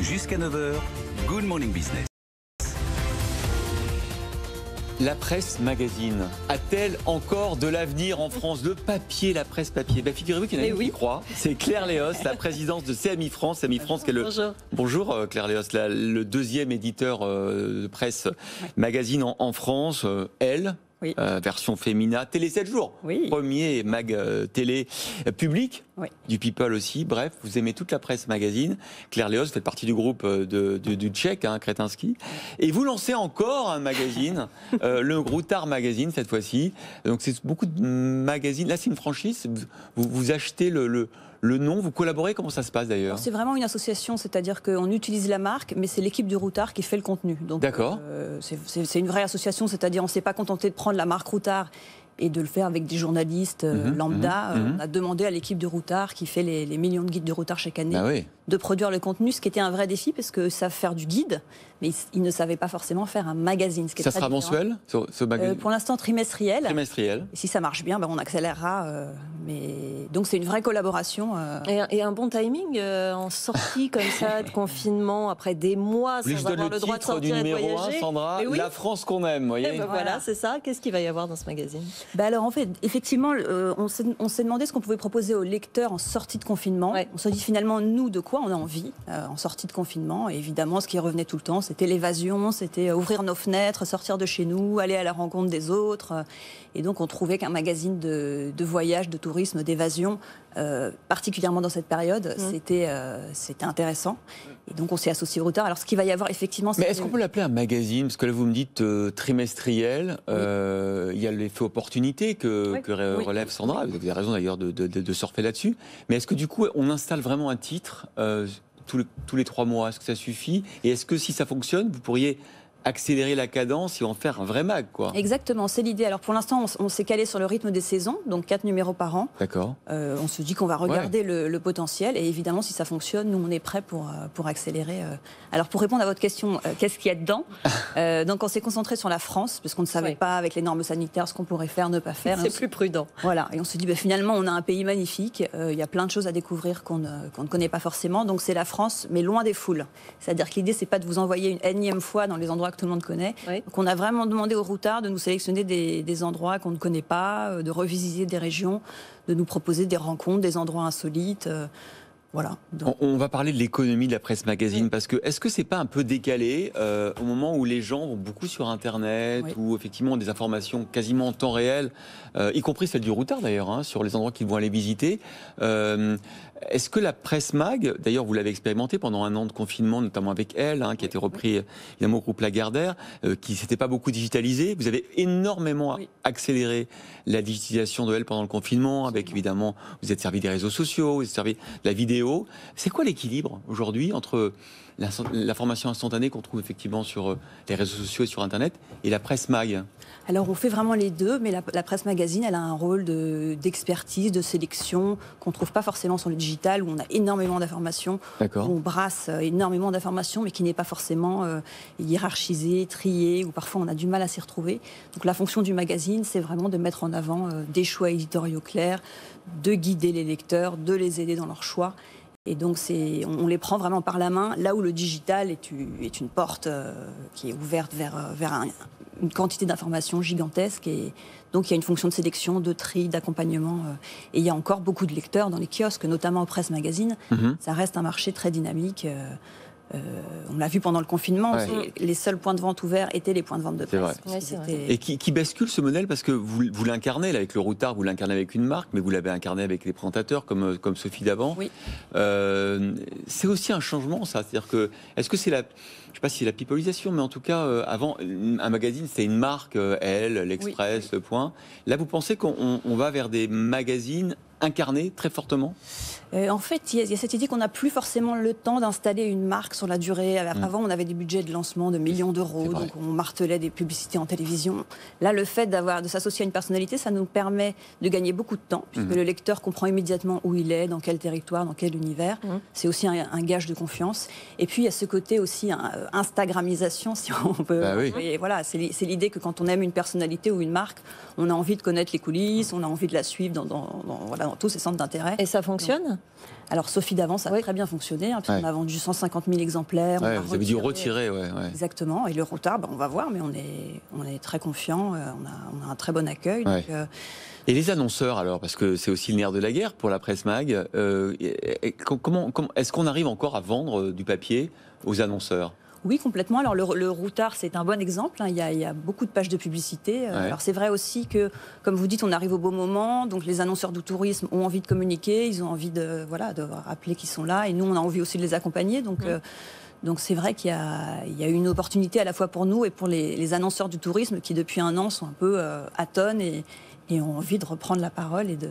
Jusqu'à 9h, Good Morning Business. La presse magazine a-t-elle encore de l'avenir en France? Le papier, la presse papier. Figurez-vous qu'il y en a une qui croit. C'est Claire Léos, la présidente de CMI France. CMI France, qui est Bonjour Claire Léos, le deuxième éditeur de presse magazine en France. Elle. Version Femina, Télé 7 jours, premier mag télé public, du People aussi. Bref, vous aimez toute la presse magazine. Claire Léos, vous faites partie du groupe du Tchèque, Kretinsky. Et vous lancez encore un magazine, le Routard Magazine cette fois-ci. Donc c'est beaucoup de magazines. Là, c'est une franchise. Vous achetez le nom, vous collaborez, comment ça se passe d'ailleurs? C'est vraiment une association, c'est-à-dire qu'on utilise la marque, mais c'est l'équipe du Routard qui fait le contenu. D'accord. C'est une vraie association, c'est-à-dire on ne s'est pas contenté de prendre la marque Routard et de le faire avec des journalistes lambda. On a demandé à l'équipe de Routard, qui fait les millions de guides de Routard chaque année, de produire le contenu, ce qui était un vrai défi, parce qu'ils savent faire du guide, mais ils ne savaient pas forcément faire un magazine. Ça sera mensuel, ce magazine? Pour l'instant, trimestriel. Trimestriel. Et si ça marche bien, on accélérera. Donc c'est une vraie collaboration. Et un bon timing en sortie comme ça, de confinement, après des mois sans avoir le droit de sortir et de voyager. Du numéro 1, Sandra, la France qu'on aime, voyez. Voilà, c'est ça. Qu'est-ce qu'il va y avoir dans ce magazine? Alors en fait, effectivement, on s'est demandé ce qu'on pouvait proposer aux lecteurs en sortie de confinement. On s'est dit finalement, nous, de quoi on a envie en sortie de confinement. Et évidemment, ce qui revenait tout le temps, c'était l'évasion, c'était ouvrir nos fenêtres, sortir de chez nous, aller à la rencontre des autres. Et donc on trouvait qu'un magazine de voyage, de tourisme, d'évasion, particulièrement dans cette période, c'était intéressant. Et donc on s'est associé au Routard. Alors ce qu'il va y avoir effectivement... Mais est-ce qu'on peut l'appeler un magazine? Parce que là vous me dites trimestriel, il y a l'effet opportunité que relève Sandra. Vous avez raison d'ailleurs de surfer là-dessus. Mais est-ce que du coup on installe vraiment un titre tous les 3 mois? Est-ce que ça suffit? Et est-ce que si ça fonctionne, vous pourriez accélérer la cadence et en faire un vrai mag, quoi? Exactement, c'est l'idée. Alors pour l'instant, on s'est calé sur le rythme des saisons, donc 4 numéros par an. D'accord. On se dit qu'on va regarder le potentiel, et évidemment, si ça fonctionne, nous, on est prêts pour accélérer. Alors pour répondre à votre question, qu'est-ce qu'il y a dedans? Donc on s'est concentré sur la France, parce qu'on ne savait pas, avec les normes sanitaires, ce qu'on pourrait faire, ne pas faire. C'est plus prudent. Voilà, et on s'est dit, finalement, on a un pays magnifique, il y a plein de choses à découvrir qu'on ne connaît pas forcément, donc c'est la France, mais loin des foules. C'est-à-dire que l'idée, c'est pas de vous envoyer une énième fois dans les endroits que tout le monde connaît. Donc on a vraiment demandé au Routard de nous sélectionner des endroits qu'on ne connaît pas, de revisiter des régions, de nous proposer des rencontres, des endroits insolites. Voilà. Donc... On va parler de l'économie de la presse magazine, parce que est-ce que c'est pas un peu décalé au moment où les gens vont beaucoup sur Internet, où effectivement ont des informations quasiment en temps réel, y compris celle du Routard d'ailleurs, sur les endroits qu'ils vont aller visiter. Est-ce que la presse mag, d'ailleurs vous l'avez expérimenté pendant un an de confinement, notamment avec elle, qui a été repris évidemment au groupe Lagardère, qui ne s'était pas beaucoup digitalisé, vous avez énormément accéléré la digitalisation de elle pendant le confinement, avec évidemment, vous êtes servi des réseaux sociaux, vous êtes servi de la vidéo. C'est quoi l'équilibre aujourd'hui entre l'information instantanée qu'on trouve effectivement sur les réseaux sociaux et sur Internet et la presse mag? Alors on fait vraiment les deux, mais la presse magazine, elle a un rôle d'expertise, de sélection, qu'on ne trouve pas forcément sur le digital, où on a énormément d'informations, où on brasse énormément d'informations, mais qui n'est pas forcément hiérarchisé, trié, où parfois on a du mal à s'y retrouver. Donc la fonction du magazine, c'est vraiment de mettre en avant des choix éditoriaux clairs, de guider les lecteurs, de les aider dans leurs choix. Et donc, on les prend vraiment par la main, là où le digital est une porte qui est ouverte vers une quantité d'informations gigantesque. Et donc, il y a une fonction de sélection, de tri, d'accompagnement. Et il y a encore beaucoup de lecteurs dans les kiosques, notamment aux presse magazine. Ça reste un marché très dynamique. On l'a vu pendant le confinement, les seuls points de vente ouverts étaient les points de vente de presse. Et qui bascule ce modèle, parce que vous l'incarnez là, avec le Routard, vous l'incarnez avec une marque, mais vous l'avez incarné avec les présentateurs comme Sophie Davant. C'est aussi un changement, ça. C'est-à-dire que, est-ce que c'est je ne sais pas si c'est la pipolisation, mais en tout cas, avant, un magazine, c'était une marque, Elle, l'Express, Le Point. Là, vous pensez qu'on va vers des magazines incarnés très fortement? En fait, il y a cette idée qu'on n'a plus forcément le temps d'installer une marque sur la durée. Avant, on avait des budgets de lancement de millions d'euros, donc on martelait des publicités en télévision. Là, le fait de s'associer à une personnalité, ça nous permet de gagner beaucoup de temps, puisque le lecteur comprend immédiatement où il est, dans quel territoire, dans quel univers. C'est aussi un gage de confiance. Et puis, il y a ce côté aussi Instagramisation, si on peut. Et voilà, c'est l'idée que quand on aime une personnalité ou une marque, on a envie de connaître les coulisses, on a envie de la suivre dans tous ces centres d'intérêt. Et ça fonctionne? Alors Sophie d'Avant, ça a très bien fonctionné, hein, puisqu'on a vendu 150 000 exemplaires. Vous avez dû retirer, Exactement. Et le routard, on va voir, mais on est très confiants, on a un très bon accueil. Donc, et les annonceurs alors, parce que c'est aussi le nerf de la guerre pour la presse mag, est-ce qu'on arrive encore à vendre du papier aux annonceurs? Oui, complètement. Alors le routard, c'est un bon exemple. Hein. Il y a beaucoup de pages de publicité. Alors c'est vrai aussi que, comme vous dites, on arrive au bon moment. Donc les annonceurs du tourisme ont envie de communiquer, ils ont envie de rappeler qu'ils sont là. Et nous, on a envie aussi de les accompagner. Donc c'est vrai qu'il y a une opportunité à la fois pour nous et pour les annonceurs du tourisme qui, depuis un an, sont un peu à tonnes et ont envie de reprendre la parole et de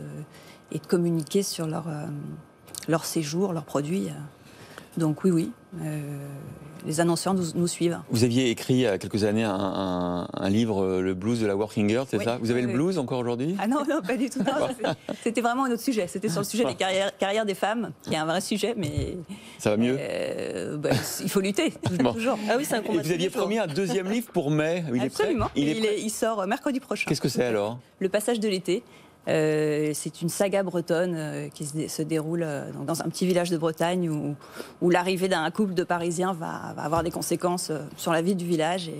communiquer sur leur séjour, leurs produits. Donc oui, les annonceurs nous suivent. Vous aviez écrit il y a quelques années un livre, Le blues de la working girl, c'est ça? Vous avez le blues encore aujourd'hui? Ah non, pas du tout. C'était vraiment un autre sujet. C'était sur le sujet des carrières des femmes, qui est un vrai sujet, mais... Ça va mieux? Il faut lutter, toujours. Ah oui, c'est un combat. Et vous aviez promis un deuxième livre pour mai. Absolument. Il sort mercredi prochain. Qu'est-ce que c'est alors? Le passage de l'été. C'est une saga bretonne qui se déroule dans un petit village de Bretagne où l'arrivée d'un couple de Parisiens va avoir des conséquences sur la vie du village.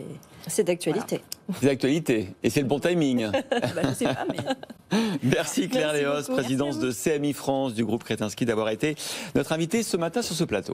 C'est d'actualité. Voilà. C'est d'actualité. Et c'est le bon timing. Je ne sais pas, mais... Merci Claire Léos, présidente de CMI France du groupe Kretinsky, d'avoir été notre invitée ce matin sur ce plateau.